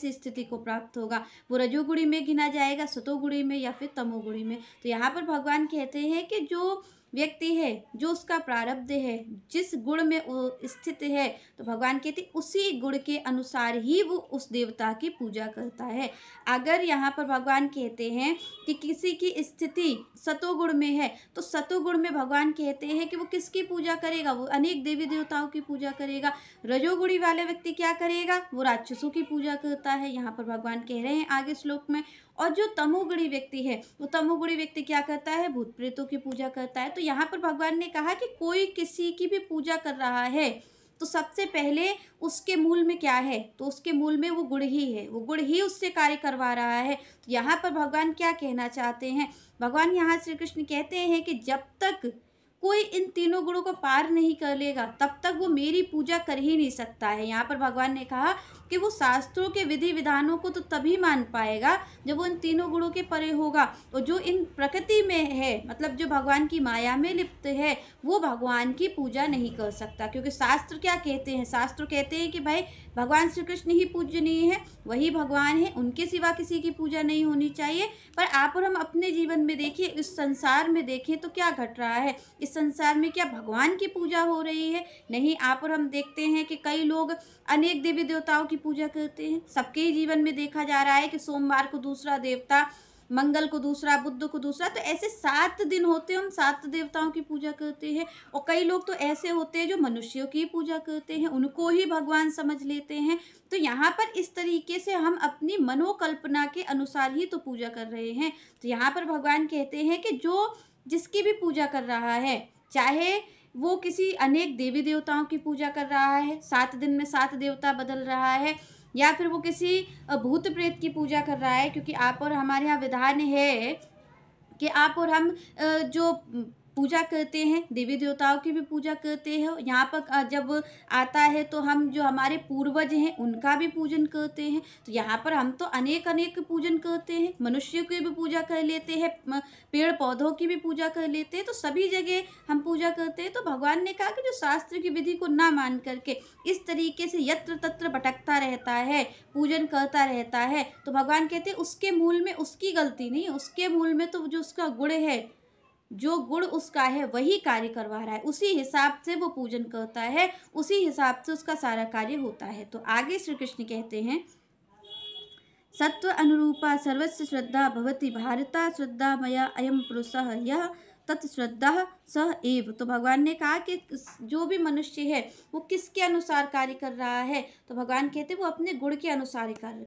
कैसी स्थिति को प्राप्त होगा, वो रजोगुणी में गिना जाएगा, सतोगुणी में या फिर तमोगुणी में। तो यहाँ पर भगवान कहते हैं कि जो व्यक्ति है, जो उसका प्रारब्ध है, जिस गुण में वो स्थित है, तो भगवान कहते उसी गुण के अनुसार ही वो उस देवता की पूजा करता है। अगर यहाँ पर भगवान कहते हैं कि किसी की स्थिति सतोगुण में है, तो सतोगुण में भगवान कहते हैं कि वो किसकी पूजा करेगा, वो अनेक देवी देवताओं की पूजा करेगा। रजोगुणी वाले व्यक्ति क्या करेगा, वो राक्षसों की पूजा करता है, यहाँ पर भगवान कह रहे हैं आगे श्लोक में। और जो तमोगुणी व्यक्ति है, वो तमोगुणी व्यक्ति क्या करता है, भूत प्रेतों की पूजा करता है। तो यहाँ पर भगवान ने कहा कि कोई किसी की भी पूजा कर रहा है, तो सबसे पहले उसके मूल में क्या है, तो उसके मूल में वो गुण ही है, वो गुण ही उससे कार्य करवा रहा है। तो यहाँ पर भगवान क्या कहना चाहते हैं, भगवान यहाँ श्री कृष्ण कहते हैं कि जब तक कोई इन तीनों गुणों को पार नहीं कर लेगा, तब तक वो मेरी पूजा कर ही नहीं सकता है। यहाँ पर भगवान ने कहा कि वो शास्त्रों के विधि विधानों को तो तभी मान पाएगा जब वो इन तीनों गुणों के परे होगा। और जो इन प्रकृति में है, मतलब जो भगवान की माया में लिप्त है, वो भगवान की पूजा नहीं कर सकता। क्योंकि शास्त्र क्या कहते हैं, शास्त्र कहते हैं कि भाई भगवान श्री कृष्ण ही पूजनीय है, वही भगवान है, उनके सिवा किसी की पूजा नहीं होनी चाहिए। पर आप और हम अपने जीवन में देखिए, इस संसार में देखें तो क्या घट रहा है, इस संसार में क्या भगवान की पूजा हो रही है? नहीं। आप और हम देखते हैं कि कई लोग अनेक देवी देवताओं की पूजा करते हैं। सबके ही जीवन में देखा जा रहा है कि सोमवार को दूसरा देवता, मंगल को दूसरा, बुध को दूसरा, तो ऐसे 7 दिन होते हैं, हम 7 देवताओं की पूजा करते हैं। और कई लोग तो ऐसे होते हैं जो मनुष्यों की पूजा करते हैं, उनको ही भगवान समझ लेते हैं। तो यहाँ पर इस तरीके से हम अपनी मनोकल्पना के अनुसार ही तो पूजा कर रहे हैं। तो यहाँ पर भगवान कहते हैं कि जो जिसकी भी पूजा कर रहा है, चाहे वो किसी अनेक देवी देवताओं की पूजा कर रहा है, 7 दिन में 7 देवता बदल रहा है, या फिर वो किसी भूत प्रेत की पूजा कर रहा है। क्योंकि आप और हमारे यहाँ विधान है कि आप और हम जो पूजा करते हैं, देवी देवताओं की भी पूजा करते हैं। यहाँ पर जब आता है तो हम जो हमारे पूर्वज हैं उनका भी पूजन करते हैं। तो यहाँ पर हम तो अनेक अनेक पूजन करते हैं, मनुष्यों की भी पूजा कर लेते हैं, पेड़ पौधों की भी पूजा कर लेते हैं, तो सभी जगह हम पूजा करते हैं। तो भगवान ने कहा कि जो शास्त्र की विधि को ना मान करके इस तरीके से यत्र तत्र भटकता रहता है, पूजन करता रहता है, तो भगवान कहते हैं उसके मूल में उसकी गलती नहीं, उसके मूल में तो जो उसका गुण है, जो गुण उसका है वही कार्य करवा रहा है, उसी हिसाब से वो पूजन करता है, उसी हिसाब से उसका सारा कार्य होता है। तो आगे श्री कृष्ण कहते हैं, सत्व अनुरूपा सर्वस्य श्रद्धा भवति भारता श्रद्धा मया अयम पुरुषः यह तत्श्रद्धा सह एव। तो भगवान ने कहा कि जो भी मनुष्य है वो किसके अनुसार कार्य कर रहा है, तो भगवान कहते हैं वो अपने गुण के अनुसार कार्य